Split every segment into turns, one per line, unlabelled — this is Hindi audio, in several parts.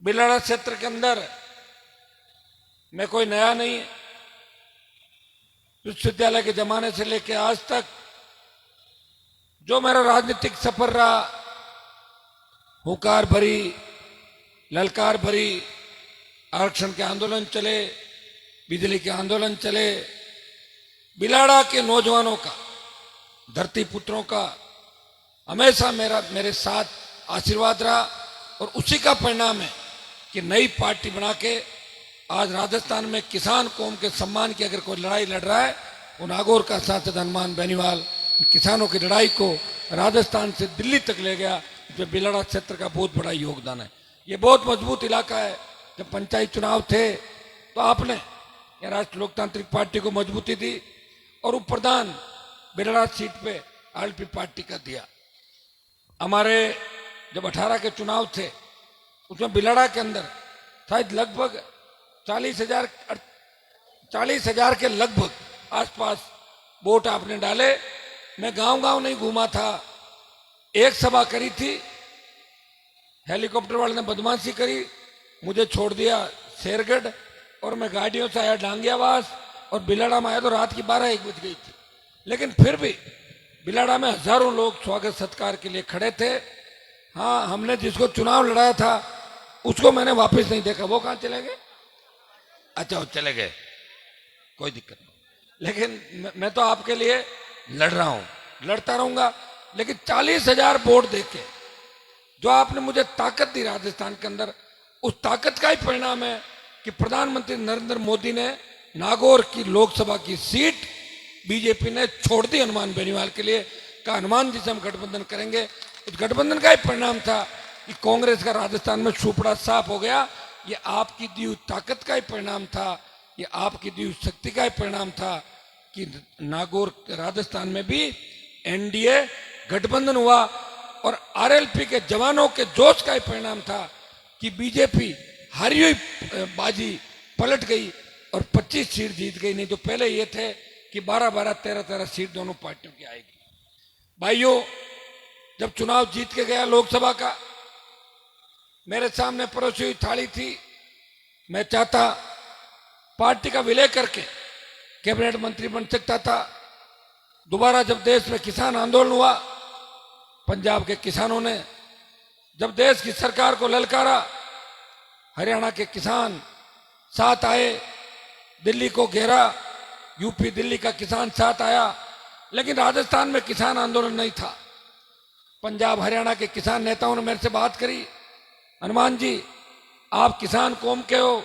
बिलाड़ा क्षेत्र के अंदर मैं कोई नया नहीं, विश्वविद्यालय के जमाने से लेकर आज तक जो मेरा राजनीतिक सफर रहा, हुंकार भरी, ललकार भरी, आरक्षण के आंदोलन चले, बिजली के आंदोलन चले, बिलाड़ा के नौजवानों का, धरती पुत्रों का हमेशा मेरे साथ आशीर्वाद रहा। और उसी का परिणाम है कि नई पार्टी बना के आज राजस्थान में किसान कौम के सम्मान की अगर कोई लड़ाई लड़ रहा है, वो नागौर का सांसद हनुमान बेनीवाल किसानों की लड़ाई को राजस्थान से दिल्ली तक ले गया। इसमें बिलाड़ा क्षेत्र का बहुत बड़ा योगदान है। ये बहुत मजबूत इलाका है। जब पंचायत चुनाव थे तो आपने राष्ट्रीय लोकतांत्रिक पार्टी को मजबूती दी और उप प्रधान बिलाड़ा सीट पे आरएलपी पार्टी का दिया। हमारे जब 18 के चुनाव थे उसमें बिलाड़ा के अंदर शायद लगभग 40,000 के लगभग आसपास वोट आपने डाले। मैं गांव-गांव नहीं घूमा था, एक सभा करी थी, हेलीकॉप्टर वाले ने बदमाशी करी, मुझे छोड़ दिया शेरगढ़ और मैं गाड़ियों से आया डांगियावास और बिलाड़ा में आया तो रात की 12-1 बज गई थी। लेकिन फिर भी बिलाड़ा में हजारों लोग स्वागत सत्कार के लिए खड़े थे। हाँ, हमने जिसको चुनाव लड़ाया था उसको मैंने वापस नहीं देखा। वो कहां चले गए? अच्छा, वो चले गए, कोई दिक्कत नहीं। लेकिन मैं तो आपके लिए लड़ रहा हूं, लड़ता रहूंगा। लेकिन 40,000 वोट देके जो आपने मुझे ताकत दी राजस्थान के अंदर, उस ताकत का ही परिणाम है कि प्रधानमंत्री नरेंद्र मोदी ने नागौर की लोकसभा की सीट बीजेपी ने छोड़ दी हनुमान बेनीवाल के लिए। कहा हनुमान जी से हम गठबंधन करेंगे। उस गठबंधन का ही परिणाम था कि कांग्रेस का राजस्थान में सुपड़ा साफ हो गया। ये आपकी दी हुई ताकत का ही परिणाम था, ये आपकी दी हुई शक्ति का ही परिणाम था कि नागौर राजस्थान में भी एनडीए गठबंधन हुआ। और आरएलपी के जवानों के जोश का ही परिणाम था कि बीजेपी हारी हुई बाजी पलट गई और 25 सीट जीत गई। नहीं तो पहले ये थे कि 12-12, 13-13 सीट दोनों पार्टियों की आएगी। भाइयों, जब चुनाव जीत के गया लोकसभा का, मेरे सामने परोसी हुई थाली थी। मैं चाहता पार्टी का विलय करके कैबिनेट मंत्री बन सकता था। दोबारा जब देश में किसान आंदोलन हुआ, पंजाब के किसानों ने जब देश की सरकार को ललकारा, हरियाणा के किसान साथ आए, दिल्ली को घेरा, यूपी दिल्ली का किसान साथ आया। लेकिन राजस्थान में किसान आंदोलन नहीं था। पंजाब हरियाणा के किसान नेताओं ने मेरे से बात करी, हनुमान जी आप किसान कौम के हो,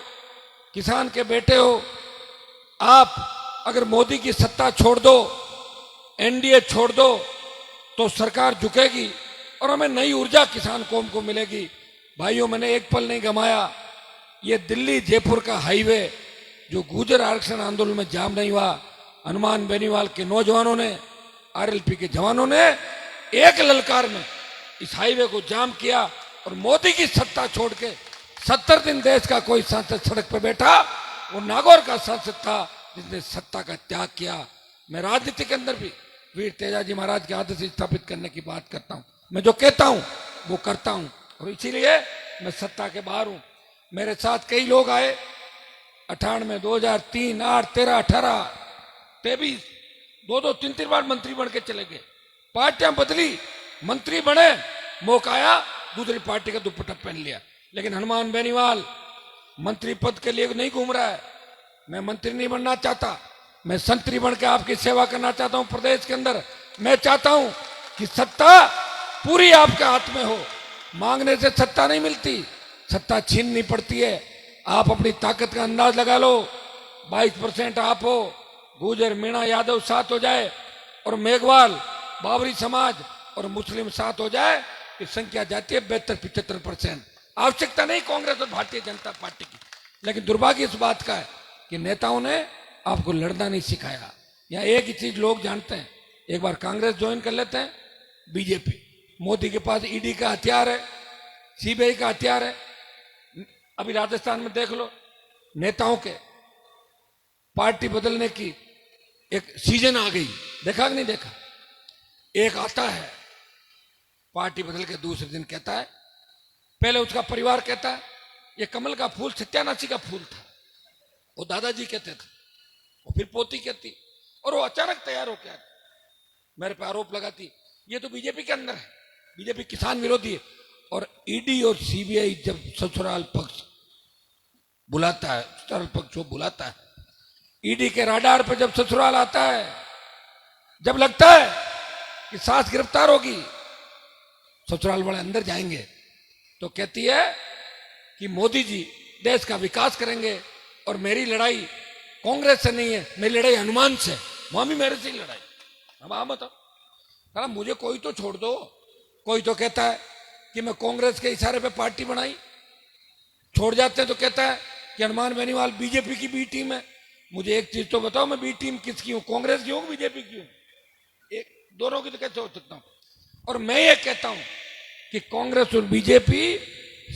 किसान के बेटे हो, आप अगर मोदी की सत्ता छोड़ दो, एनडीए छोड़ दो तो सरकार झुकेगी और हमें नई ऊर्जा किसान कौम को मिलेगी। भाइयों, मैंने एक पल नहीं गंवाया। ये दिल्ली जयपुर का हाईवे जो गुर्जर आरक्षण आंदोलन में जाम नहीं हुआ, हनुमान बेनीवाल के नौजवानों ने, आरएलपी के जवानों ने एक ललकार में इस हाईवे को जाम किया और मोदी की सत्ता छोड़ के 70 दिन देश का कोई सांसद सड़क पर बैठा, वो नागौर का सांसद था जिसने सत्ता का त्याग किया। मैं राजनीति के अंदर भी वीर तेजाजी महाराज के आदर्श स्थापित करने की बात करता हूं। मैं जो कहता हूं वो करता हूं और इसीलिए मैं सत्ता के बाहर हूं। मेरे साथ कई लोग आए 98, 2003, 8, 13, 18, 23, 2-2, 3-3 बार मंत्री बन के चले गए। पार्टियां बदली, मंत्री बने, मौका आया दूसरी पार्टी का दुपट्टा पहन लिया। लेकिन हनुमान बेनीवाल मंत्री पद के लिए नहीं घूम रहा है। मैं मंत्री नहीं बनना चाहता, मैं संतरी बन के आपकी सेवा करना चाहता हूं प्रदेश के अंदर। मैं चाहता हूं कि सत्ता पूरी आपके हाथ में हो। मांगने से सत्ता नहीं मिलती, सत्ता छीननी पड़ती है। आप अपनी ताकत का अंदाज लगा लो। 22% आप हो, गुर्जर मीणा यादव साथ हो जाए और मेघवाल, बाबरी समाज और मुस्लिम साथ हो जाए, कि संख्या जाती है 72-75%। आवश्यकता नहीं कांग्रेस और भारतीय जनता पार्टी की। लेकिन दुर्भाग्य इस बात का है कि नेताओं ने आपको लड़ना नहीं सिखाया। यहाँ एक ही चीज लोग जानते हैं, एक बार कांग्रेस ज्वाइन कर लेते हैं, बीजेपी, मोदी के पास ईडी का हथियार है, सीबीआई का हथियार है। अभी राजस्थान में देख लो, नेताओं के पार्टी बदलने की एक सीजन आ गई। देखा कि नहीं देखा? एक आता है पार्टी बदल के दूसरे दिन कहता है, पहले उसका परिवार कहता है ये कमल का फूल सत्यानाशी का फूल था, वो दादाजी कहते थे, और फिर पोती कहती, और वो अचानक तैयार हो क्या मेरे पे आरोप लगाती ये तो बीजेपी के अंदर है, बीजेपी किसान विरोधी है। और ईडी और सीबीआई जब ससुराल पक्ष बुलाता है, ससुराल पक्ष वो बुलाता है, ईडी के राडार पे जब ससुराल आता है, जब लगता है कि सास गिरफ्तार होगी, ससुराल वाले अंदर जाएंगे, तो कहती है कि मोदी जी देश का विकास करेंगे और मेरी लड़ाई कांग्रेस से नहीं है, मेरी लड़ाई हनुमान से, वहां भी मेरे से ही लड़ाई। अब आप बताओ, अरे मुझे कोई तो छोड़ दो। कोई तो कहता है कि मैं कांग्रेस के इशारे पे पार्टी बनाई, छोड़ जाते हैं तो कहता है कि हनुमान बेनीवाल बीजेपी की बी टीम है। मुझे एक चीज तो बताओ, मैं बी टीम किसकी हूं, कांग्रेस की हूं बीजेपी की हूं? एक दोनों की तो कैसे हो सकता हूं? और मैं ये कहता हूं कि कांग्रेस और बीजेपी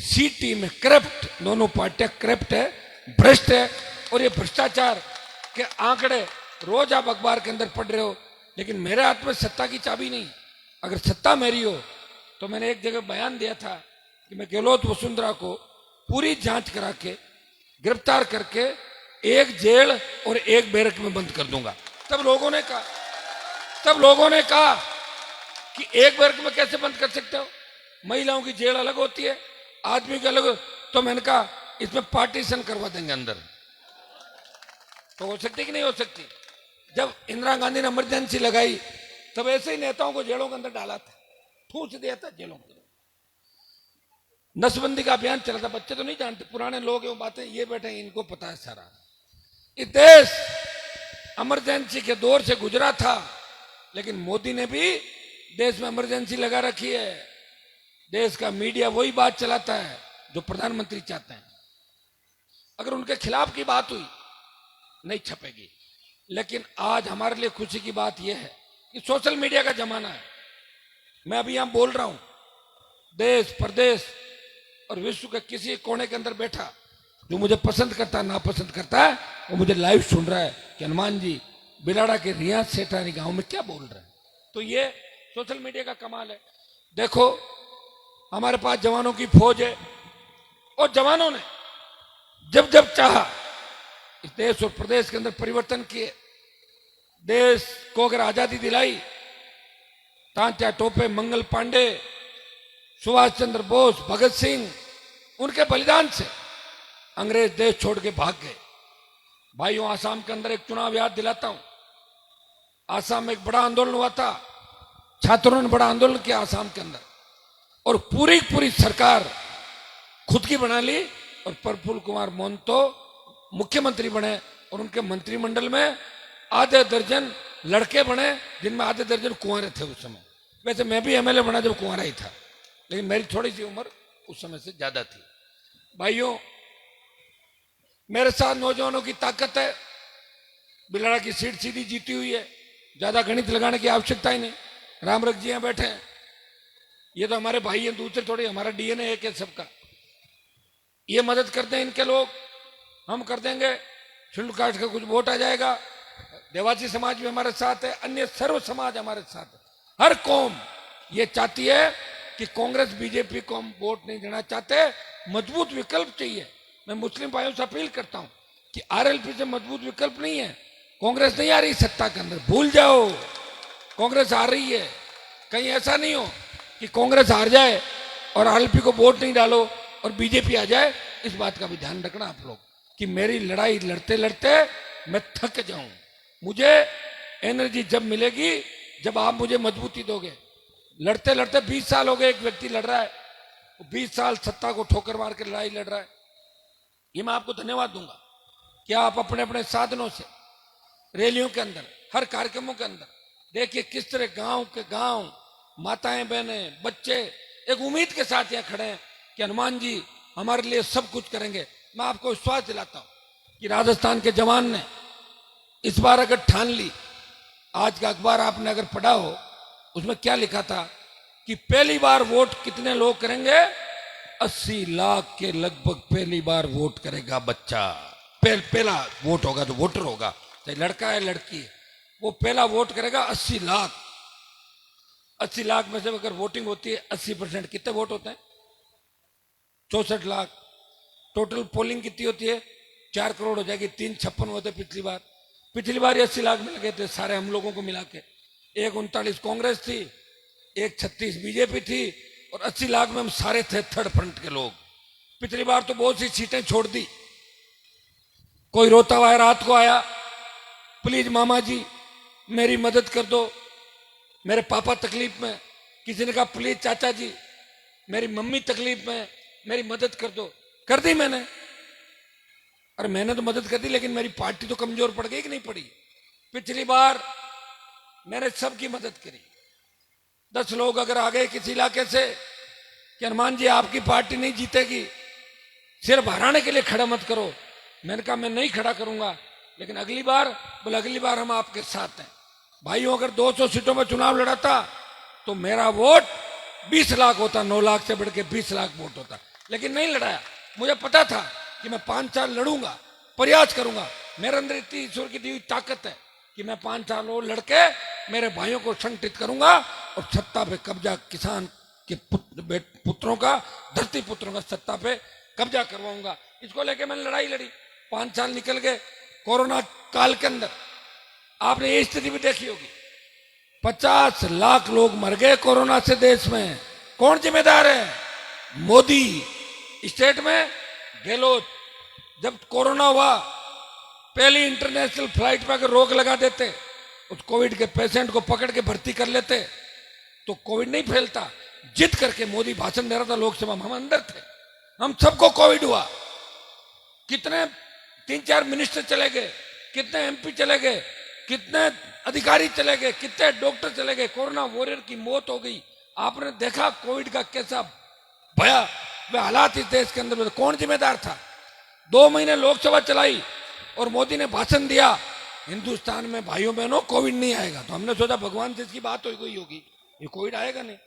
सी टीम है, करप्ट, दोनों पार्टियां करप्ट है, भ्रष्ट है। और ये भ्रष्टाचार के आंकड़े रोज आप अखबार के अंदर पढ़ रहे हो, लेकिन मेरे हाथ में सत्ता की चाबी नहीं। अगर सत्ता मेरी हो तो मैंने एक जगह बयान दिया था कि मैं गहलोत वसुंधरा को पूरी जांच करा के गिरफ्तार करके एक जेल और एक बैरक में बंद कर दूंगा। तब लोगों ने कहा कि एक बैरक में कैसे बंद कर सकते हो, महिलाओं की जेल अलग होती है, आदमी की अलग। तो मैंने कहा इसमें पार्टीशन करवा देंगे अंदर। तो हो सकती कि नहीं हो सकती? जब इंदिरा गांधी ने इमरजेंसी लगाई तब ऐसे ही नेताओं को जेलों के अंदर डाला था, ठूस दिया था जेलों के अंदर। नसबंदी का अभियान चला था, बच्चे तो नहीं जानते, पुराने लोग हैं वो बातें, ये बैठे इनको पता है सारा। ये देश इमरजेंसी के दौर से गुजरा था, लेकिन मोदी ने भी देश में इमरजेंसी लगा रखी है। देश का मीडिया वही बात चलाता है जो प्रधानमंत्री चाहते हैं। अगर उनके खिलाफ की बात हुई नहीं छपेगी। लेकिन आज हमारे लिए खुशी की बात यह है कि सोशल मीडिया का जमाना है। मैं अभी यहां बोल रहा हूं, देश प्रदेश और विश्व के किसी कोने के अंदर बैठा जो मुझे पसंद करता है नापसंद करता है, वो मुझे लाइव सुन रहा है कि हनुमान जी बिलाड़ा के रियाज सेठानी गांव में क्या बोल रहे हैं। तो ये सोशल मीडिया का कमाल है। देखो हमारे पास जवानों की फौज है, और जवानों ने जब जब चाहा इस देश और प्रदेश के अंदर परिवर्तन किए। देश को अगर आजादी दिलाई, तांत्या टोपे, मंगल पांडे, सुभाष चंद्र बोस, भगत सिंह, उनके बलिदान से अंग्रेज देश छोड़ के भाग गए। भाइयों, आसाम के अंदर एक चुनाव याद दिलाता हूं। आसाम में एक बड़ा आंदोलन हुआ था, छात्रों ने बड़ा आंदोलन किया आसाम के अंदर, और पूरी सरकार खुद की बना ली, और प्रफुल्ल कुमार मोहंतो मुख्यमंत्री बने, और उनके मंत्रिमंडल में आधे दर्जन लड़के बने, जिनमें आधे दर्जन कुंवारे थे उस समय। वैसे मैं भी एमएलए बना जब कुंवारा ही था, लेकिन मेरी थोड़ी सी उम्र उस समय से ज्यादा थी। भाइयों, मेरे साथ नौजवानों की ताकत है। बिलाड़ा की सीट सीधी जीती हुई है, ज्यादा गणित लगाने की आवश्यकता ही नहीं। रामरख जी यहाँ बैठे हैं, ये तो हमारे भाई हैं, दूसरे थोड़ी, हमारा डीएनए एक है सबका। ये मदद करते हैं इनके लोग, हम कर देंगे, शिल्ड कास्ट का कुछ वोट आ जाएगा। देवासी समाज भी हमारे साथ है, अन्य सर्व समाज हमारे साथ है। हर कौम ये चाहती है कि कांग्रेस बीजेपी को हम वोट नहीं देना चाहते, मजबूत विकल्प चाहिए। मैं मुस्लिम भाइयों से अपील करता हूं कि आरएलपी से मजबूत विकल्प नहीं है। कांग्रेस नहीं आ रही सत्ता के अंदर, भूल जाओ, कांग्रेस आ रही है। कहीं ऐसा नहीं हो कि कांग्रेस हार जाए और आरएलपी को वोट नहीं डालो और बीजेपी आ जाए। इस बात का भी ध्यान रखना आप लोग कि मेरी लड़ाई लड़ते लड़ते मैं थक जाऊं। मुझे एनर्जी जब मिलेगी जब आप मुझे मजबूती दोगे। लड़ते लड़ते 20 साल हो गए, एक व्यक्ति लड़ रहा है, 20 साल सत्ता को ठोकर मार के लड़ाई लड़ रहा है। ये मैं आपको धन्यवाद दूंगा कि आप अपने अपने साधनों से रैलियों के अंदर, हर कार्यक्रमों के अंदर देखिए किस तरह गांव के गांव माताएं बहनें बच्चे एक उम्मीद के साथ यहाँ खड़े हैं कि हनुमान जी हमारे लिए सब कुछ करेंगे। मैं आपको विश्वास दिलाता हूं कि राजस्थान के जवान ने इस बार अगर ठान ली, आज का अखबार आपने अगर पढ़ा हो, उसमें क्या लिखा था कि पहली बार वोट कितने लोग करेंगे, 80 लाख के लगभग पहली बार वोट करेगा बच्चा। पहला वोट होगा जो वोटर होगा, चाहे लड़का है लड़की है, वो पहला वोट करेगा 80 लाख। 80 लाख में से अगर वोटिंग होती है 80%, कितने वोट होते हैं? 64 लाख। टोटल पोलिंग कितनी होती है? 4 करोड़ हो जाएगी। 356 होते पिछली बार 80 लाख मिल गए थे सारे हम लोगों को मिला के। एक 39 कांग्रेस थी, एक 36 बीजेपी थी, और 80 लाख में हम सारे थे थर्ड फ्रंट के लोग। पिछली बार तो बहुत सी सीटें छोड़ दी। कोई रोता हुआ है रात को आया, प्लीज मामा जी मेरी मदद कर दो, मेरे पापा तकलीफ में। किसी ने कहा प्लीज चाचा जी मेरी मम्मी तकलीफ में, मेरी मदद कर दो। कर दी मैंने। अरे मैंने तो मदद कर दी, लेकिन मेरी पार्टी तो कमजोर पड़ गई कि नहीं पड़ी? पिछली बार मैंने सबकी मदद करी। 10 लोग अगर आ गए किसी इलाके से कि हनुमान जी आपकी पार्टी नहीं जीतेगी, सिर्फ हराने के लिए खड़ा मत करो, मैंने कहा मैं नहीं खड़ा करूंगा, लेकिन अगली बार बोले अगली बार हम आपके साथ हैं। भाइयों अगर 200 सीटों में चुनाव लड़ाता तो मेरा वोट 20 लाख होता, 9 लाख से बढ़ के 20 लाख वोट होता, लेकिन नहीं लड़ाया। मुझे पता था कि मैं 5 साल लड़ूंगा, प्रयास करूंगा। मेरे अंदर इतनी ईश्वर की दी हुई ताकत है कि मैं 5 साल और लड़के मेरे भाइयों को संगठित करूंगा और सत्ता पे कब्जा, किसान के पुत्रों का, धरती पुत्रों का सत्ता पे कब्जा करवाऊंगा। इसको लेके मैंने लड़ाई लड़ी। 5 साल निकल गए। कोरोना काल के अंदर आपने ये स्थिति भी देखी होगी, 50 लाख लोग मर गए कोरोना से देश में। कौन जिम्मेदार है? मोदी। स्टेट में गहलोत। जब कोरोना हुआ पहली इंटरनेशनल फ्लाइट पर अगर रोक लगा देते, उस कोविड के पेशेंट को पकड़ के भर्ती कर लेते तो कोविड नहीं फैलता। जिद करके मोदी भाषण दे रहा था लोकसभा में, हम अंदर थे, हम सबको कोविड हुआ। कितने 3-4 मिनिस्टर चले गए, कितने एमपी चले गए, कितने अधिकारी चले गए, कितने डॉक्टर चले गए, कोरोना वॉरियर की मौत हो गई। आपने देखा कोविड का कैसा भया वे हालात इस देश के अंदर। कौन जिम्मेदार था? 2 महीने लोकसभा चलाई और मोदी ने भाषण दिया हिंदुस्तान में भाइयों बहनों कोविड नहीं आएगा। तो हमने सोचा भगवान से इसकी बात हो गई होगी, ये कोविड आएगा नहीं।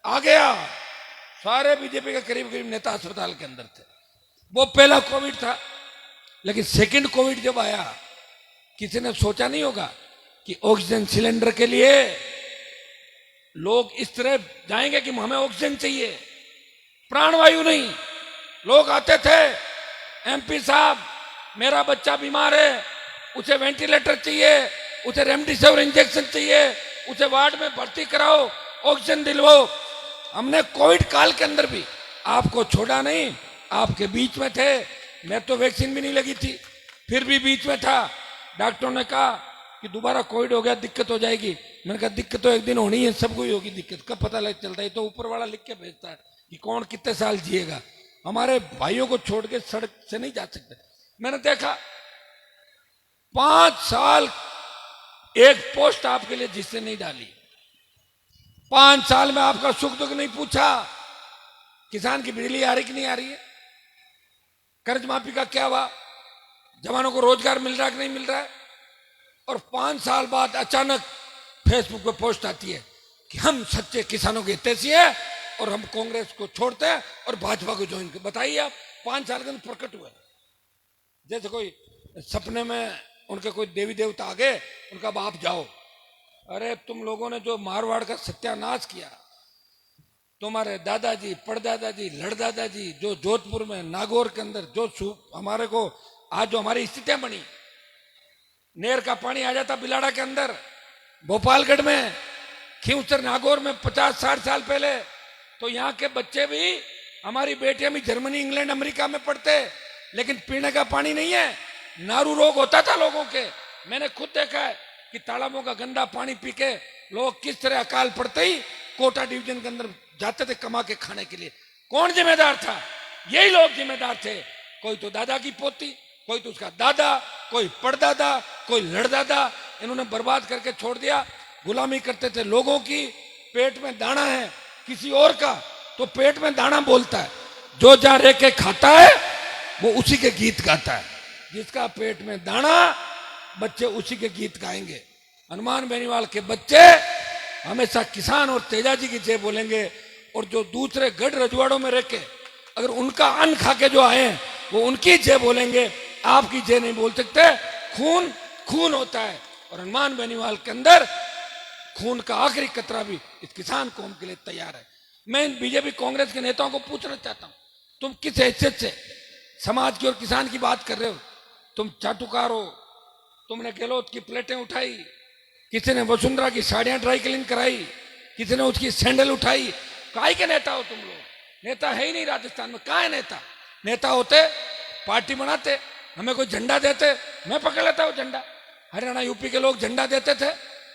आ गया। सारे बीजेपी के करीब करीब नेता अस्पताल के अंदर थे। वो पहला कोविड था। लेकिन सेकंड कोविड जब आया, किसी ने सोचा नहीं होगा कि ऑक्सीजन सिलेंडर के लिए लोग इस तरह जाएंगे कि हमें ऑक्सीजन चाहिए, प्राणवायु नहीं। लोग आते थे, एमपी साहब मेरा बच्चा बीमार है, उसे वेंटिलेटर चाहिए, उसे रेमडेसिविर इंजेक्शन चाहिए, उसे वार्ड में भर्ती कराओ, ऑक्सीजन दिलवाओ। हमने कोविड काल के अंदर भी आपको छोड़ा नहीं, आपके बीच में थे। मैं तो वैक्सीन भी नहीं लगी थी, फिर भी बीच में था। डॉक्टरों ने कहा कि दोबारा कोविड हो गया दिक्कत हो जाएगी। मैंने कहा दिक्कत तो एक दिन होनी है, सबको ही होगी दिक्कत। कब पता लग चलता है? तो ऊपर वाला लिख के भेजता है कि कौन कितने साल जिएगा। हमारे भाइयों को छोड़ के सड़क से नहीं जा सकते। मैंने देखा 5 साल एक पोस्ट आपके लिए जिससे नहीं डाली, 5 साल में आपका सुख दुख नहीं पूछा। किसान की बिजली आ रही कि नहीं आ रही है? कर्ज माफी का क्या हुआ? जवानों को रोजगार मिल रहा है कि नहीं मिल रहा है? और 5 साल बाद अचानक फेसबुक पे पोस्ट आती है कि हम सच्चे किसानों के हितैषी हैं और हम कांग्रेस को छोड़ते हैं और भाजपा को ज्वाइन कर। बताइए आप, 5 साल के अंदर प्रकट हुए। जैसे कोई सपने में उनके कोई देवी देवता आ गए, उनका बाप जाओ। अरे तुम लोगों ने जो मारवाड़ का सत्यानाश किया, तुम्हारे दादाजी, परदादाजी, लड़दादाजी, जो जोधपुर में नागौर के अंदर जो हमारे को आज जो हमारी स्थितियां बनी, नेर का पानी आ जाता बिलाड़ा के अंदर, भोपालगढ़ में, खींवसर नागौर में 50-60 साल पहले, तो यहाँ के बच्चे भी, हमारी बेटियां भी जर्मनी, इंग्लैंड, अमेरिका में पढ़ते, लेकिन पीने का पानी नहीं है। नारू रोग होता था लोगों के। मैंने खुद देखा है कि तालाबों का गंदा पानी पी के लोग किस तरह अकाल पड़ते ही कोटा डिवीजन के अंदर जाते थे कमा के खाने के लिए। कौन जिम्मेदार था? यही लोग जिम्मेदार थे। कोई तो दादा की पोती, कोई तो उसका दादा, कोई परदादा, कोई लड़दादा, इन्होंने बर्बाद करके छोड़ दिया। गुलामी करते थे लोगों की। पेट में दाना है किसी और का तो पेट में दाना बोलता है। जो जहां रह के खाता है वो उसी के गीत गाता है। जिसका पेट में दाना, बच्चे उसी के गीत गाएंगे। हनुमान बेनीवाल के बच्चे हमेशा किसान और तेजाजी की जय बोलेंगे, और जो दूसरे गढ़ रजवाड़ों में रह के अगर उनका अन्न खा के जो आए हैं वो उनकी जय बोलेंगे, आपकी जय नहीं बोल सकते। खून खून होता है, और हनुमान बेनीवाल के अंदर खून का आखिरी कतरा भी इस किसान कौम के लिए तैयार है। मैं इन बीजेपी कांग्रेस के नेताओं को पूछना चाहता हूं, तुम किस हैसियत से समाज की और किसान की बात कर रहे हो। तुम चाटुकार हो, तुमने गहलोत की प्लेटें उठाई, किसी ने वसुंधरा की साड़ियां ड्राई क्लीन कराई, किसी ने उसकी सैंडल उठाई। काय के नेता हो तुम लोग? नेता है ही नहीं राजस्थान में। कहाँ है नेता? नेता होते पार्टी बनाते, हमें कोई झंडा देते, मैं पकड़ लेता हूँ झंडा। हरियाणा यूपी के लोग झंडा देते थे,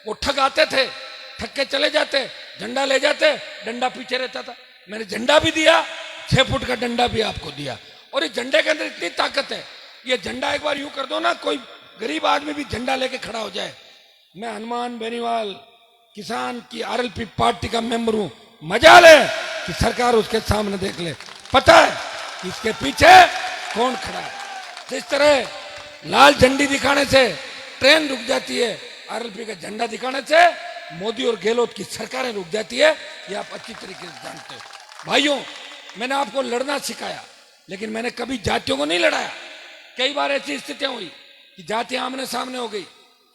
वो ठग आते थे, ठग के चले जाते, झंडा ले जाते, डंडा पीछे रहता था। मैंने झंडा भी दिया, 6 फुट का डंडा भी आपको दिया। और इस झंडे के अंदर इतनी ताकत है, ये झंडा एक बार यूं कर दो ना, कोई गरीब आदमी भी झंडा लेके खड़ा हो जाए। मैं हनुमान बेनीवाल किसान की आरएलपी पार्टी का मेंबर हूं। मजा ले कि सरकार उसके सामने देख ले, पता है कि इसके पीछे कौन खड़ा है। जिस तरह लाल झंडी दिखाने से ट्रेन रुक जाती है, आरएलपी का झंडा दिखाने से मोदी और गहलोत की सरकारें रुक जाती है। ये आप अच्छी तरीके से जानते हो। भाइयों, मैंने आपको लड़ना सिखाया, लेकिन मैंने कभी जातियों को नहीं लड़ाया। कई बार ऐसी स्थितियां हुई कि जातियां आमने सामने हो गई,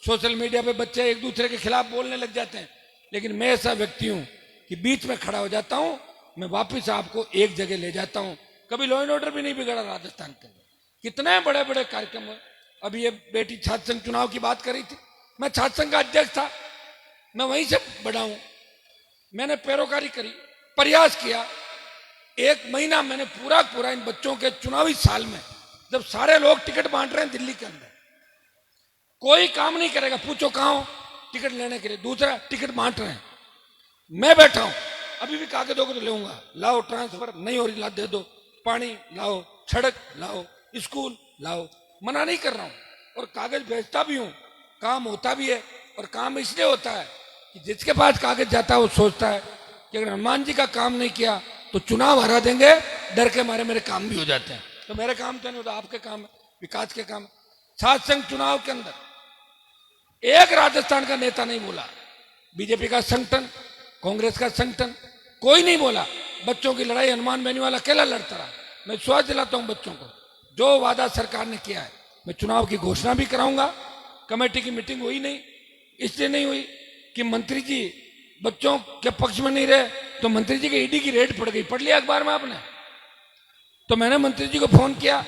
सोशल मीडिया पे बच्चे एक दूसरे के खिलाफ बोलने लग जाते हैं, लेकिन मैं ऐसा व्यक्ति हूं कि बीच में खड़ा हो जाता हूं, मैं वापिस आपको एक जगह ले जाता हूं। कभी लॉ एंड ऑर्डर भी नहीं बिगड़ा राजस्थान के अंदर। कितने बड़े बड़े कार्यक्रम हुए। अभी ये बेटी छात्र संघ चुनाव की बात करी थी, मैं छात्र संघ का अध्यक्ष था, मैं वहीं से बड़ा हूं। मैंने पैरोकारी करी, प्रयास किया। 1 महीना मैंने पूरा इन बच्चों के चुनावी साल में, जब सारे लोग टिकट बांट रहे हैं दिल्ली के अंदर, कोई काम नहीं करेगा, पूछो कहां हो टिकट लेने के लिए, दूसरा टिकट बांट रहे हैं, मैं बैठा हूं। अभी भी कागजों को तो लेऊंगा, लाओ ट्रांसफर नहीं हो रही, ला दे दो, पानी लाओ, सड़क लाओ, स्कूल लाओ, मना नहीं कर रहा हूं। और कागज भेजता भी हूं, काम होता भी है। और काम इसलिए होता है कि जिसके पास कागज जाता है वो सोचता है कि अगर हनुमान जी का काम नहीं किया तो चुनाव हरा देंगे, डर के मारे मेरे काम भी हो जाते हैं। तो मेरे काम तो नहीं होता, आपके काम है, विकास के काम। छात्र संघ चुनाव के अंदर एक राजस्थान का नेता नहीं बोला, बीजेपी का संगठन, कांग्रेस का संगठन, कोई नहीं बोला। बच्चों की लड़ाई हनुमान बेनीवाल अकेला लड़ता रहा। मैं विश्वास दिलाता हूं बच्चों को, जो वादा सरकार ने किया है, मैं चुनाव की घोषणा भी कराऊंगा। कमेटी की मीटिंग हुई नहीं, इसलिए नहीं हुई कि मंत्री जी बच्चों के पक्ष में नहीं रहे, तो मंत्री जी के ईडी की रेड पड़ गई। पढ़ लिया अखबार में आपने? तो मैंने मंत्री जी को फोन किया,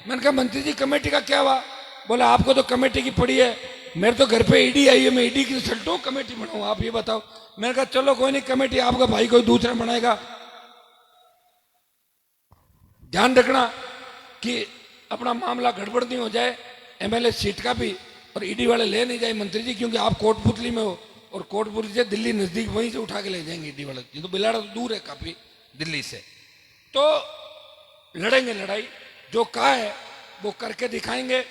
मैंने कहा मंत्री जी कमेटी का क्या हुआ? बोला आपको तो कमेटी की पड़ी है, मेरे तो घर पे ईडी आई है, मैं ईडी की रिजल्ट हूं, कमेटी बनाऊं, आप ये बताओ। मैंने कहा चलो कोई नहीं, कमेटी आपका भाई कोई दूसरा बनाएगा। ध्यान रखना कि अपना मामला गड़बड़ नहीं हो जाए, एमएलए सीट का भी, और ईडी वाले ले नहीं जाए मंत्री जी, क्योंकि आप कोटपुतली में हो और कोटपुतली से दिल्ली नजदीक, वहीं से उठा के ले जाएंगे ईडी वाले। ये तो बिलाड़ा तो दूर है काफी दिल्ली से। तो लड़ेंगे लड़ाई, जो कहा है वो करके दिखाएंगे।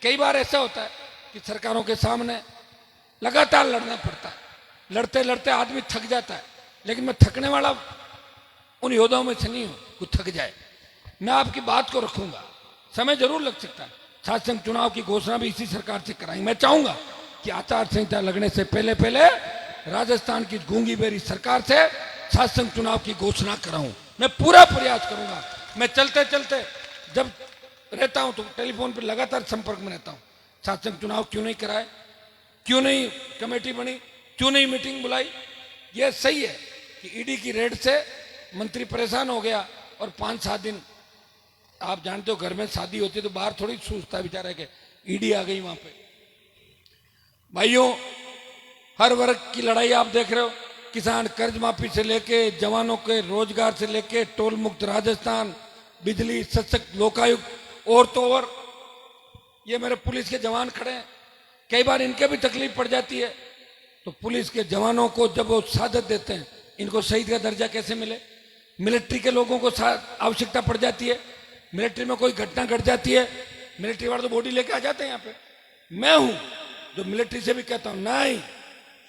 कई बार ऐसा होता है कि सरकारों के सामने लगातार लड़ना पड़ता है, लड़ते लड़ते आदमी थक जाता है, लेकिन मैं थकने वाला उन योद्धाओं में से नहीं हूं कुछ थक जाए। मैं आपकी बात को रखूंगा, समय जरूर लग सकता है। छात्र संघ चुनाव की घोषणा भी इसी सरकार से कराएंगे। मैं चाहूंगा कि आचार संहिता लगने से पहले पहले राजस्थान की गूंगी बेरी सरकार से छात्र संघ चुनाव की घोषणा कराऊं। मैं पूरा प्रयास करूंगा। मैं चलते चलते जब रहता हूं तो टेलीफोन पर लगातार संपर्क में रहता हूं। छात्र संघ चुनाव क्यों नहीं कराए, क्यों नहीं कमेटी बनी, क्यों नहीं मीटिंग बुलाई? यह सही है कि ईडी की रेड से मंत्री परेशान हो गया, और 5-7 दिन आप जानते हो घर में शादी होती है तो बाहर थोड़ी सूझता बेचारा के ईडी आ गई वहां पे। भाइयों, हर वर्ग की लड़ाई आप देख रहे हो, किसान कर्ज माफी से लेके, जवानों के रोजगार से लेके, टोल मुक्त राजस्थान, बिजली, सशक्त लोकायुक्त, और तो और ये मेरे पुलिस के जवान खड़े हैं, कई बार इनके भी तकलीफ पड़ जाती है। तो पुलिस के जवानों को जब वो शहादत देते हैं, इनको शहीद का दर्जा कैसे मिले? मिलिट्री के लोगों को आवश्यकता पड़ जाती है, मिलिट्री में कोई घटना घट जाती है, मिलिट्री वाले तो बॉडी लेके आ जाते हैं यहाँ पे। मैं हूं जो मिलिट्री से भी कहता हूं नहीं,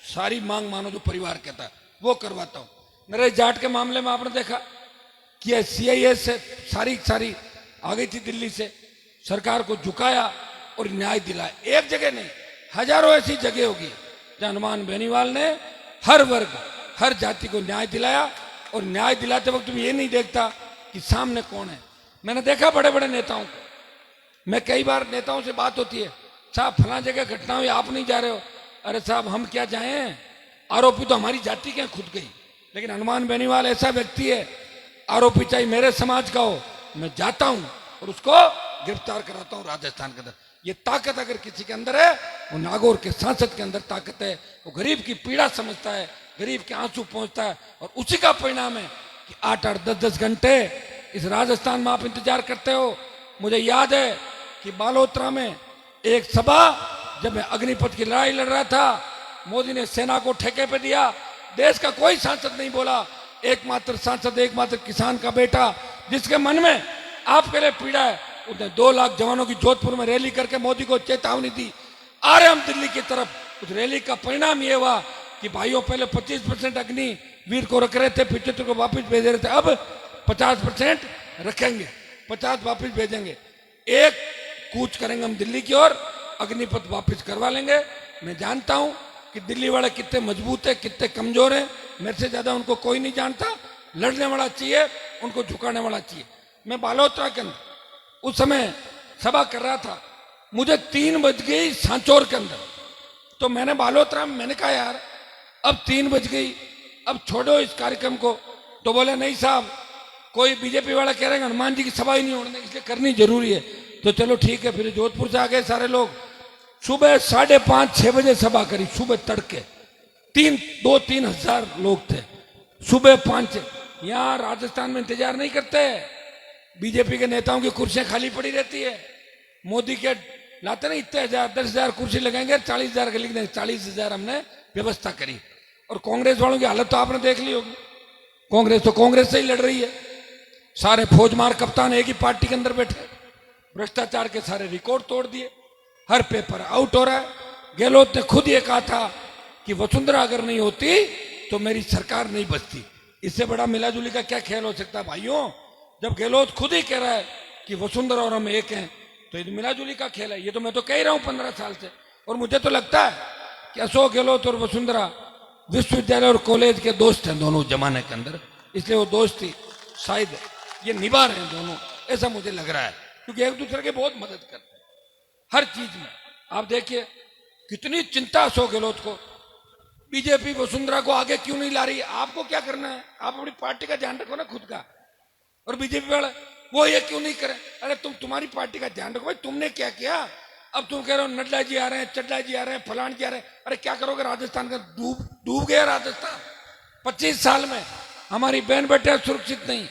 सारी मांग मानो जो परिवार कहता है वो करवाता हूं। मेरे जाट के मामले में आपने देखा कि सीआईएस से सारी आ गई थी दिल्ली से, सरकार को झुकाया और न्याय दिलाया। एक जगह नहीं, हजारों ऐसी जगह होगी जहां हनुमान बेनीवाल ने हर वर्ग, हर जाति को न्याय दिलाया। और न्याय दिलाते वक्त ये नहीं देखता कि सामने कौन है। मैंने देखा बड़े बड़े नेताओं को, मैं कई बार नेताओं से बात होती है, साहब फला जगह घटना हुई, आप नहीं जा रहे हो। अरे साहब हम क्या जाएं, आरोपी तो हमारी जाति के खुद गई। लेकिन हनुमान बेनीवाल ऐसा व्यक्ति है, आरोपी चाहे मेरे समाज का हो, मैं जाता हूं और उसको गिरफ्तार कराता हूं राजस्थान के अंदर। ये ताकत अगर किसी के अंदर है, वो नागौर के सांसद के अंदर ताकत है। वो गरीब की पीड़ा समझता है, गरीब के आंसू पहुंचता है, और उसी का परिणाम है कि 8-8, 10-10 घंटे इस राजस्थान में आप इंतजार करते हो। मुझे याद है कि बालोतरा में एक सभा, जब मैं अग्निपथ की लड़ाई लड़ रहा था, मोदी ने सेना को ठेके पे दिया, देश का कोई सांसद नहीं बोला, एकमात्र सांसद, एकमात्र किसान का बेटा जिसके मन में आपके लिए पीड़ा है, उसने 2 लाख जवानों की जोधपुर में रैली करके मोदी को चेतावनी दी, आ रहे हम दिल्ली की तरफ। उस रैली का परिणाम ये हुआ कि भाइयों पहले 25% अग्निवीर को रख रहे थे, 75 को वापिस भेज रहे थे, अब 50% रखेंगे, 50 वापिस भेजेंगे। एक कूच करेंगे हम दिल्ली की ओर, अग्निपथ वापिस करवा लेंगे। मैं जानता हूं कि दिल्ली वाले कितने मजबूत है, कितने कमजोर हैं, मेरे से ज्यादा उनको कोई नहीं जानता। लड़ने वाला चाहिए, उनको झुकाने वाला चाहिए। मैं बालोतरा के अंदर उस समय सभा कर रहा था, मुझे 3 बज गई सांचौर के अंदर। तो मैंने बालोतरा में मैंने कहा यार अब 3 बज गई, अब छोड़ो इस कार्यक्रम को। तो बोले नहीं साहब, कोई बीजेपी वाला कह रहे हैं हनुमान जी की सभा ही नहीं होने, इसलिए करनी जरूरी है। तो चलो ठीक है, फिर जोधपुर से आ गए सारे लोग। सुबह 5:30-6 बजे सभा करी, सुबह तड़के 2-3 हजार लोग थे, सुबह 5। यहाँ राजस्थान में इंतजार नहीं करते, बीजेपी के नेताओं की कुर्सियां खाली पड़ी रहती है। मोदी के लाते ना इतने 10,000 कुर्सी लगाएंगे, 40,000 के लिख देंगे, 40,000 हमने व्यवस्था करी। और कांग्रेस वालों की हालत तो आपने देख ली होगी, कांग्रेस तो कांग्रेस से ही लड़ रही है। सारे फौजमार कप्तान एक ही पार्टी के अंदर बैठे, भ्रष्टाचार के सारे रिकॉर्ड तोड़ दिए, हर पेपर आउट हो रहा है। गहलोत ने खुद ये कहा था कि वसुंधरा अगर नहीं होती तो मेरी सरकार नहीं बचती। इससे बड़ा मिलाजुली का क्या खेल हो सकता है भाइयों? जब गहलोत खुद ही कह रहा है कि वसुंधरा और हम एक हैं, तो ये मिलाजुली का खेल है। ये तो मैं तो कह ही रहा हूं 15 साल से। और मुझे तो लगता है कि अशोक गहलोत और वसुंधरा विश्वविद्यालय और कॉलेज के दोस्त हैं दोनों जमाने के अंदर, इसलिए वो दोस्ती शायद ये निभा रहे हैं दोनों, ऐसा मुझे लग रहा है, क्योंकि एक दूसरे की बहुत मदद करते हैं हर चीज में। आप देखिए कितनी चिंता अशोक गहलोत को, बीजेपी वसुंधरा को आगे क्यों नहीं ला रही? आपको क्या करना है? आप अपनी पार्टी का ध्यान रखो ना खुद का। और बीजेपी वाले वो ये क्यों नहीं करे? अरे तुम्हारी पार्टी का ध्यान रखो भाई, तुमने क्या किया? अब तुम कह रहे हो नड्डा जी आ रहे हैं, चड्डा जी आ रहे हैं, फलान जी आ रहे हैं। अरे क्या करोगे? राजस्थान का डूब गया राजस्थान। 25 साल में हमारी बहन बेटे सुरक्षित नहीं,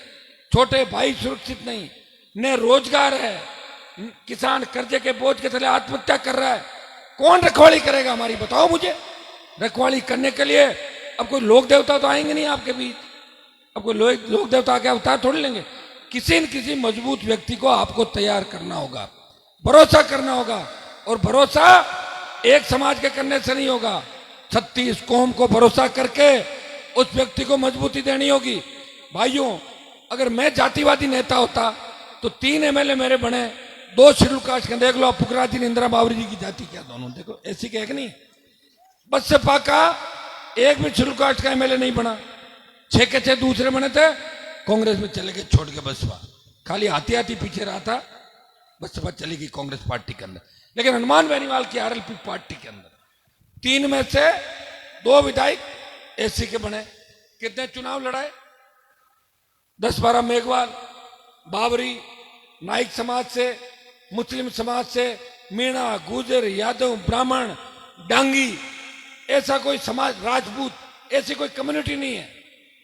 छोटे भाई सुरक्षित नहीं, न रोजगार है, किसान कर्जे के बोझ के तले आत्महत्या कर रहा है। कौन रखवाली करेगा हमारी? बताओ मुझे। रखवाली करने के लिए अब कोई लोक देवता तो आएंगे नहीं आपके बीच, अब कोई लोक देवता आके अवतार थोड़ी लेंगे। किसी न किसी मजबूत व्यक्ति को आपको तैयार करना होगा, भरोसा करना होगा। और भरोसा एक समाज के करने से नहीं होगा, 36 कौम को भरोसा करके उस व्यक्ति को मजबूती देनी होगी। भाइयों, अगर मैं जातिवादी नेता होता तो 3 MLA मेरे बने, 2 शेड्यूल कास्ट के, देख लो आप पुखराज जी, इंदिरा बाबरी जी की जाति क्या, दोनों देखो ऐसी क्या नहीं। बसपा का एक भी शेड्यूल कास्ट का MLA नहीं बना, 6 के 6 दूसरे बने थे, कांग्रेस में चले गए छोड़ के। बसपा खाली आती आती पीछे रहा था, बसपा चली गई कांग्रेस पार्टी के अंदर। लेकिन हनुमान बेनीवाल की RLP पार्टी के अंदर 3 में से 2 विधायक SC के बने। कितने चुनाव लड़ाए? 10-12 मेघवाल, बाबरी, नाइक समाज से, मुस्लिम समाज से, मीणा, गुजर, यादव, ब्राह्मण, डांगी, ऐसा कोई समाज, राजपूत, ऐसी कोई कम्युनिटी नहीं है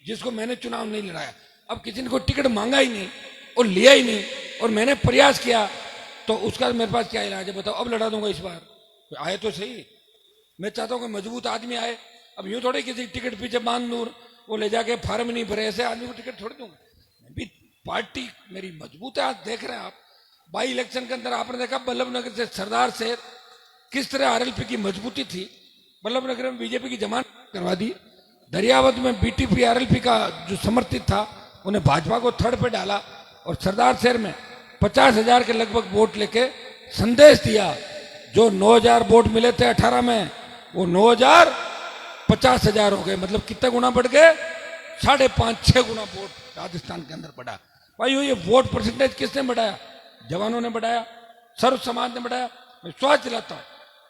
जिसको मैंने चुनाव नहीं लड़ाया। अब किसी ने कोई टिकट मांगा ही नहीं और लिया ही नहीं, और मैंने प्रयास किया, तो उसका मेरे पास क्या इलाज है बताओ? अब लड़ा दूंगा इस बार, आए तो सही। मैं चाहता हूँ कि मजबूत आदमी आए। अब यूं थोड़े किसी टिकट पीछे बांध दूं, वो ले जाके फार्म नहीं भरे, ऐसे आदमी को टिकट थोड़ी दूंगा। भी पार्टी मेरी मजबूत है। आज देख रहे हैं आप, बाई इलेक्शन के अंदर आपने देखा बल्लभनगर से सरदार से किस तरह RLP की मजबूती थी। बल्लभनगर में बीजेपी की जमानत करवा दी, दरियावत में BTP RLP का जो समर्थित था उन्हें भाजपा को थर्ड पे डाला, और सरदार शहर में 50,000 के लगभग वोट लेके संदेश दिया। जो 9,000 वोट मिले थे 18 में, वो 9,000 50,000 हो गए। मतलब कितने गुना बढ़ गए? 5.5-6 गुना वोट राजस्थान के अंदर बढ़ा। भाई ये वोट परसेंटेज किसने बढ़ाया? जवानों ने बढ़ाया, सर्व समाज ने बढ़ाया। मैं विश्वास दिलाता हूं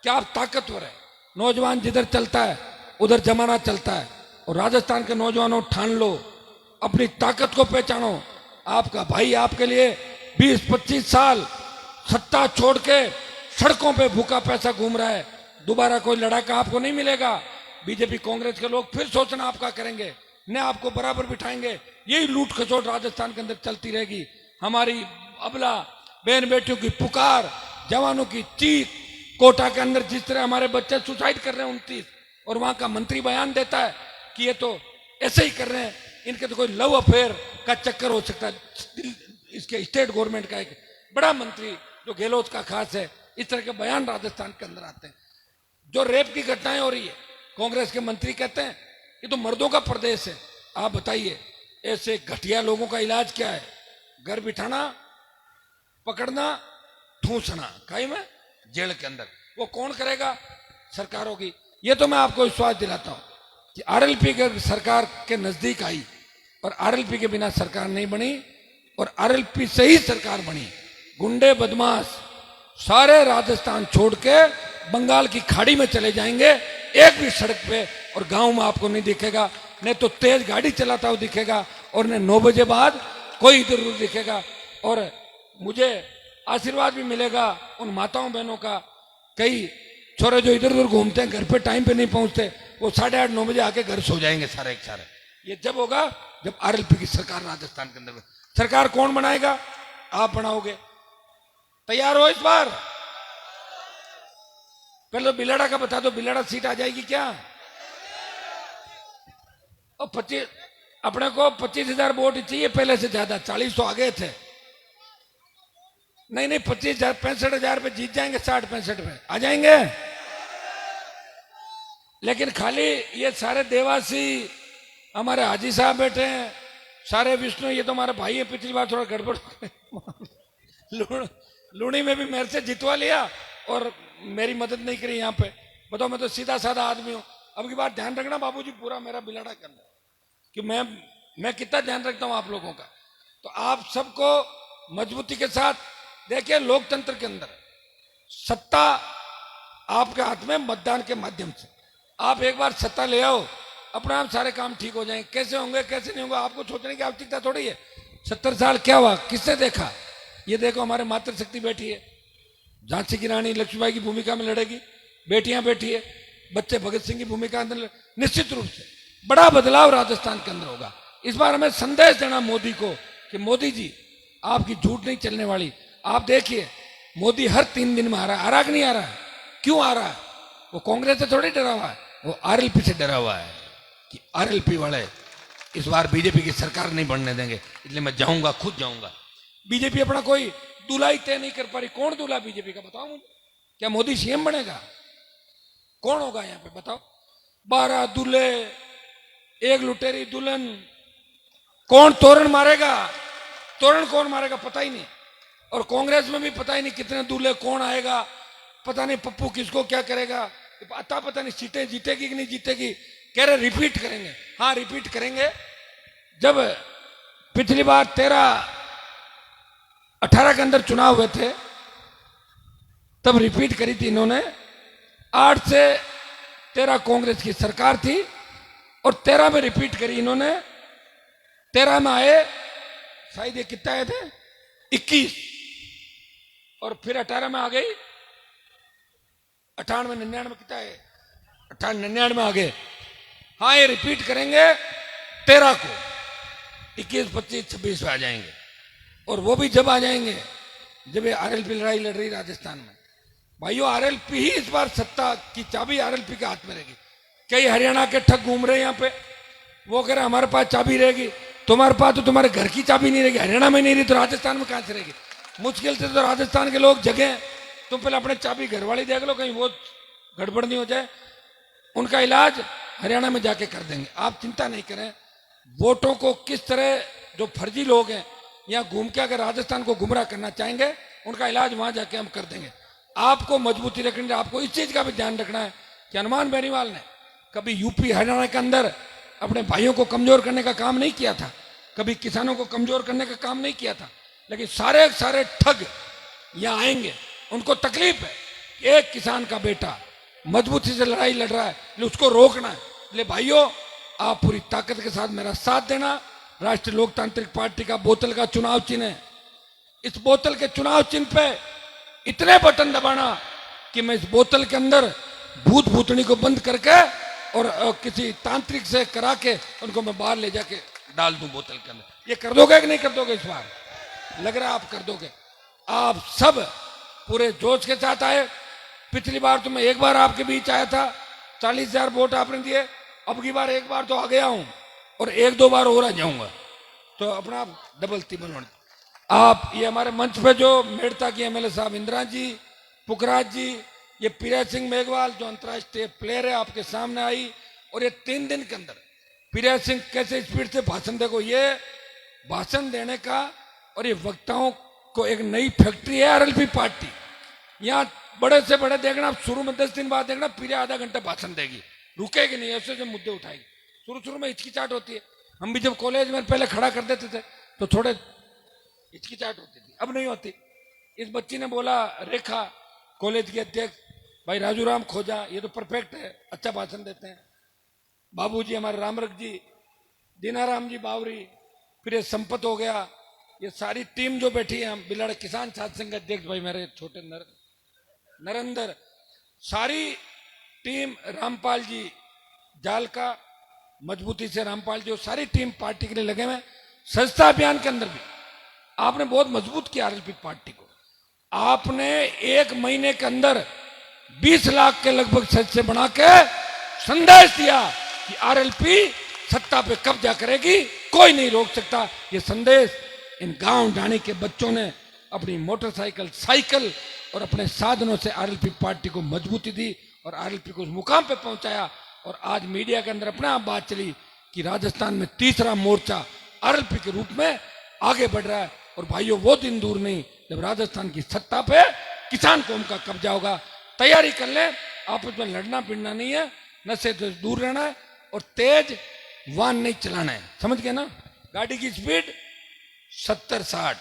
कि आप ताकतवर है। नौजवान जिधर चलता है उधर जमाना चलता है। और राजस्थान के नौजवानों, ठान लो, अपनी ताकत को पहचानो। आपका भाई आपके लिए 20-25 साल सत्ता छोड़ के सड़कों पे भूखा पैसा घूम रहा है, दोबारा कोई लड़ाका आपको नहीं मिलेगा। बीजेपी कांग्रेस के लोग फिर शोषण आपका करेंगे, न आपको बराबर बिठाएंगे। यही लूट खसोट राजस्थान के अंदर चलती रहेगी। हमारी अबला बहन बेटियों की पुकार, जवानों की चीख, कोटा के अंदर जिस तरह हमारे बच्चे सुसाइड कर रहे हैं 29, और वहां का मंत्री बयान देता है कि ये तो ऐसे ही कर रहे हैं, इनके तो कोई लव अफेयर का चक्कर हो सकता है। इसके स्टेट गवर्नमेंट का एक बड़ा मंत्री जो गहलोत का खास है, इस तरह के बयान राजस्थान के अंदर आते हैं। जो रेप की घटनाएं हो रही है, कांग्रेस के मंत्री कहते हैं ये तो मर्दों का प्रदेश है। आप बताइए ऐसे घटिया लोगों का इलाज क्या है? घर बिठाना, पकड़ना, ठूसना, कहीं में जेल के अंदर। वो कौन करेगा? सरकार होगी। ये तो मैं आपको विश्वास दिलाता हूं कि आरएलपी के सरकार के नजदीक आई, और आरएलपी के बिना सरकार नहीं बनी, और आरएलपी से ही सरकार बनी। गुंडे बदमाश सारे राजस्थान छोड़ के बंगाल की खाड़ी में चले जाएंगे, एक भी सड़क पे और गांव में आपको नहीं दिखेगा। नहीं तो तेज गाड़ी चलाता हुआ दिखेगा, और न 9 बजे बाद कोई इधर उधर दिखेगा। और मुझे आशीर्वाद भी मिलेगा उन माताओं बहनों का। कई छोरे जो इधर उधर घूमते हैं, घर पे टाइम पे नहीं पहुंचते, वो 8:30-9 बजे आके घर सो जाएंगे सारे एक सारे। ये जब होगा जब आरएलपी की सरकार राजस्थान के अंदर। सरकार कौन बनाएगा? आप बनाओगे। तैयार हो इस बार? पहले बिलाड़ा का बता दो, बिलाड़ा सीट आ जाएगी क्या? और 25 अपने को 25,000 वोट चाहिए, पहले से ज्यादा 40 तो आगे थे। नहीं 25,000 65,000 पे जीत जाएंगे, 60-65 पे आ जाएंगे। लेकिन खाली ये सारे देवासी हमारे हाजी साहब बैठे हैं, सारे विष्णु, ये तो हमारे भाई है। पिछली बार थोड़ा गड़बड़ लूणी में भी मेरे से जितवा लिया और मेरी मदद नहीं करी यहाँ पे। बताओ, मैं तो सीधा साधा आदमी हूं। अब की बात ध्यान रखना बाबूजी पूरा मेरा बिलाड़ा के अंदर, कि मैं कितना ध्यान रखता हूं आप लोगों का। तो आप सबको मजबूती के साथ देखिए, लोकतंत्र के अंदर सत्ता आपके हाथ में, मतदान के माध्यम से आप एक बार सत्ता ले आओ, अपना आप सारे काम ठीक हो जाएंगे। कैसे होंगे कैसे नहीं होंगे आपको सोचने की आवश्यकता थोड़ी है। 70 साल क्या हुआ, किसने देखा? ये देखो हमारे मातृशक्ति बैठी है, झांसी की रानी लक्ष्मीबाई की भूमिका में लड़ेगी, बेटियां बैठी है, बच्चे भगत सिंह की भूमिका अंदर। निश्चित रूप से बड़ा बदलाव राजस्थान के अंदर होगा। इस बार हमें संदेश देना मोदी को कि मोदी जी आपकी झूठ नहीं चलने वाली। आप देखिए मोदी हर 3 दिन में आ रहा है कि नहीं आ रहा है? क्यों आ रहा है? वो कांग्रेस से थोड़ी डरा हुआ है, वो आरएलपी से डरा हुआ है कि आरएलपी वाले इस बार बीजेपी की सरकार नहीं बनने देंगे, इसलिए मैं जाऊंगा, खुद जाऊंगा। बीजेपी अपना कोई दूल्हा ही तय नहीं कर पा रही। कौन दूल्हा बीजेपी का? बताओ मुझे। क्या मोदी सीएम बनेगा? कौन होगा यहाँ पे बताओ? 12 दूल्हे, एक लुटेरी दुल्हन। कौन तोरण मारेगा? तोरण कौन मारेगा पता ही नहीं। और कांग्रेस में भी पता ही नहीं कितने दूल्हे, कौन आएगा पता नहीं। पप्पू किसको क्या करेगा पता नहीं। सीटें जीतेगी कि नहीं जीतेगी। कह रहे रिपीट करेंगे। हाँ रिपीट करेंगे। जब पिछली बार 13-18 के अंदर चुनाव हुए थे तब रिपीट करी थी इन्होंने। 8 से 13 कांग्रेस की सरकार थी और 13 में रिपीट करी इन्होंने। 13 में आए, शायद ये कितना आए थे 21, और फिर 18 में आ गई 98, 99 कितना है 98, 99 में आ गए। हाँ ये रिपीट करेंगे 13 को, 21, 25, 26 में आ जाएंगे। और वो भी जब आ जाएंगे जब ये आरएलपी लड़ाई लड़ रही राजस्थान में। भाइयों आरएलपी ही इस बार सत्ता की चाबी आरएलपी के हाथ में रहेगी। कई हरियाणा के ठग घूम रहे हैं यहाँ पे, वो कह रहे हमारे पास चाबी रहेगी। तुम्हारे पास तो तुम्हारे घर की चाबी नहीं रहेगी, हरियाणा में नहीं रही तो राजस्थान में कहां से रहेगी? मुश्किल से तो राजस्थान के लोग जगह। तुम पहले अपने चाबी घर वाली देख लो, कहीं वो गड़बड़ नहीं हो जाए। उनका इलाज हरियाणा में जाके कर देंगे, आप चिंता नहीं करें। वोटों को किस तरह जो फर्जी लोग हैं यहाँ घूम के अगर राजस्थान को गुमराह करना चाहेंगे, उनका इलाज वहां जाके हम कर देंगे। आपको मजबूती रखनी है। आपको इस चीज का भी ध्यान रखना है कि हनुमान बेनीवाल ने कभी यूपी हरियाणा के अंदर अपने भाइयों को कमजोर करने का काम नहीं किया था, कभी किसानों को कमजोर करने का काम नहीं किया था। लेकिन सारे सारे ठग यहाँ आएंगे, उनको तकलीफ है कि एक किसान का बेटा मजबूती से लड़ाई लड़ रहा है, उसको रोकना है। इसलिए भाइयों आप पूरी ताकत के साथ मेरा साथ देना। राष्ट्रीय लोकतांत्रिक पार्टी का बोतल का चुनाव चिन्ह है, इस बोतल के चुनाव चिन्ह पे इतने बटन दबाना कि मैं इस बोतल के अंदर भूत भूतनी को बंद करके और किसी तांत्रिक से करा के उनको मैं बाहर ले जाके डाल दूं बोतल के अंदर। ये कर दोगे कि नहीं कर दोगे? इस बार लग रहा है आप कर दोगे। आप सब पूरे जोश के साथ आए। पिछली बार तो मैं एक बार आपके बीच आया था, 40,000 वोट आपने दिए। अब की बार एक बार तो आ गया हूं और एक दो बार और आ जाऊंगा, तो अपना आप डबल तिबल। आप ये हमारे मंच पे जो मेड़ता की एमएलए साहब इंदिरा जी, पुखराज जी, ये पीरा सिंह मेघवाल जो अंतर्राष्ट्रीय प्लेयर है आपके सामने आई, और ये 3 दिन के अंदर पीरा सिंह कैसे स्पीड से भाषण, देखो ये भाषण देने का, और ये वक्ताओं को एक नई फैक्ट्री है आरएलपी पार्टी। यहाँ बड़े से बड़े देखना, आप शुरू में 10 दिन बाद देखना पीरा आधा घंटा भाषण देगी, रुकेगी नहीं, ऐसे जो मुद्दे उठाएगी। शुरू में हिचकिचाहट होती है। हम भी जब कॉलेज में पहले खड़ा कर देते थे तो थोड़े हिचकिचाहट होती थी, अब नहीं होती। इस बच्ची ने बोला, रेखा कॉलेज के अध्यक्ष भाई राजू राम खोजा, ये तो परफेक्ट है, अच्छा भाषण देते हैं। बाबूजी हमारे रामरख जी, दीनाराम जी बावरी, फिर ये संपत हो गया, ये सारी टीम जो बैठी है, हम बिलाड़ किसान छात्र संघ अध्यक्ष भाई मेरे छोटे नरेंद्र, सारी टीम, रामपाल जी जाल का मजबूती से, रामपाल जी, सारी टीम पार्टी के लिए लगे हुए। सस्ता अभियान के अंदर भी आपने बहुत मजबूत किया आरएलपी पार्टी को। आपने 1 महीने के अंदर 20 लाख के लगभग सदस्य बना के संदेश दिया कि आरएलपी सत्ता पे कब्जा करेगी, कोई नहीं रोक सकता। ये संदेश इन गांव ढाणी के बच्चों ने अपनी मोटरसाइकिल, साइकिल और अपने साधनों से आरएलपी पार्टी को मजबूती दी और आरएलपी को उस मुकाम पे पहुंचाया। और आज मीडिया के अंदर अपने आप बात चली कि राजस्थान में तीसरा मोर्चा आरएलपी के रूप में आगे बढ़ रहा है। और भाइयों, वो दिन दूर नहीं जब राजस्थान की सत्ता पे किसान कौम का कब्जा होगा। तैयारी कर ले, आपस में लड़ना भिड़ना नहीं है, नशे से दूर रहना है और तेज वाहन नहीं चलाना है, समझ गए ना? गाड़ी की स्पीड 70-60,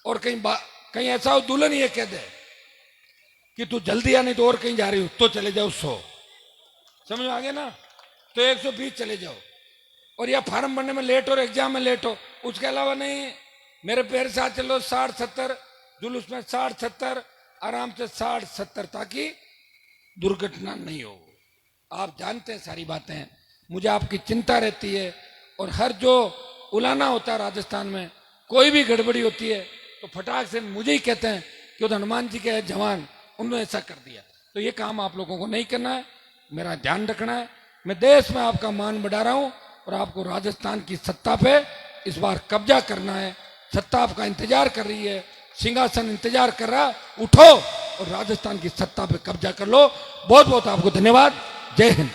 और कहीं ऐसा हो दुल्हन ये कह दे कि तू जल्दी आ, नहीं तो और कहीं जा रही हो तो चले जाओ 100, समझ में आ गया ना? तो 120 चले जाओ। और या फार्म भरने में लेट हो और एग्जाम में लेट हो, उसके अलावा नहीं, मेरे पैर साथ चलो 60-70, जुलूस में 60-70, आराम से 60-70, ताकि दुर्घटना नहीं हो। आप जानते हैं सारी बातें, मुझे आपकी चिंता रहती है। और हर जो उलाना होता है राजस्थान में, कोई भी गड़बड़ी होती है तो फटाक से मुझे ही कहते हैं कि वो हनुमान जी के जवान, उन्होंने ऐसा कर दिया। तो ये काम आप लोगों को नहीं करना है, मेरा ध्यान रखना है। मैं देश में आपका मान बढ़ा रहा हूं और आपको राजस्थान की सत्ता पे इस बार कब्जा करना है। सत्ता आपका इंतजार कर रही है, सिंहासन इंतजार कर रहा, उठो और राजस्थान की सत्ता पे कब्जा कर लो। बहुत बहुत आपको धन्यवाद। जय हिंद।